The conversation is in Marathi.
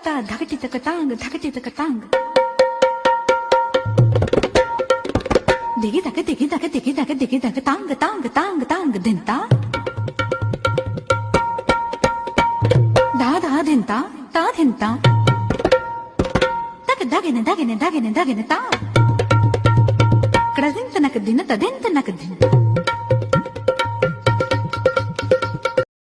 ता धकटी तक तांग धकटी तक तांग दिगी तक दिगी तक दिगी तक दिगी तक तांग तांग तांग तांग धिंता धा धा धिंता ता धिंता तक दगिने दगिने दगिने दगिने ता कडदिंत नक दिन तदिंत नक दिन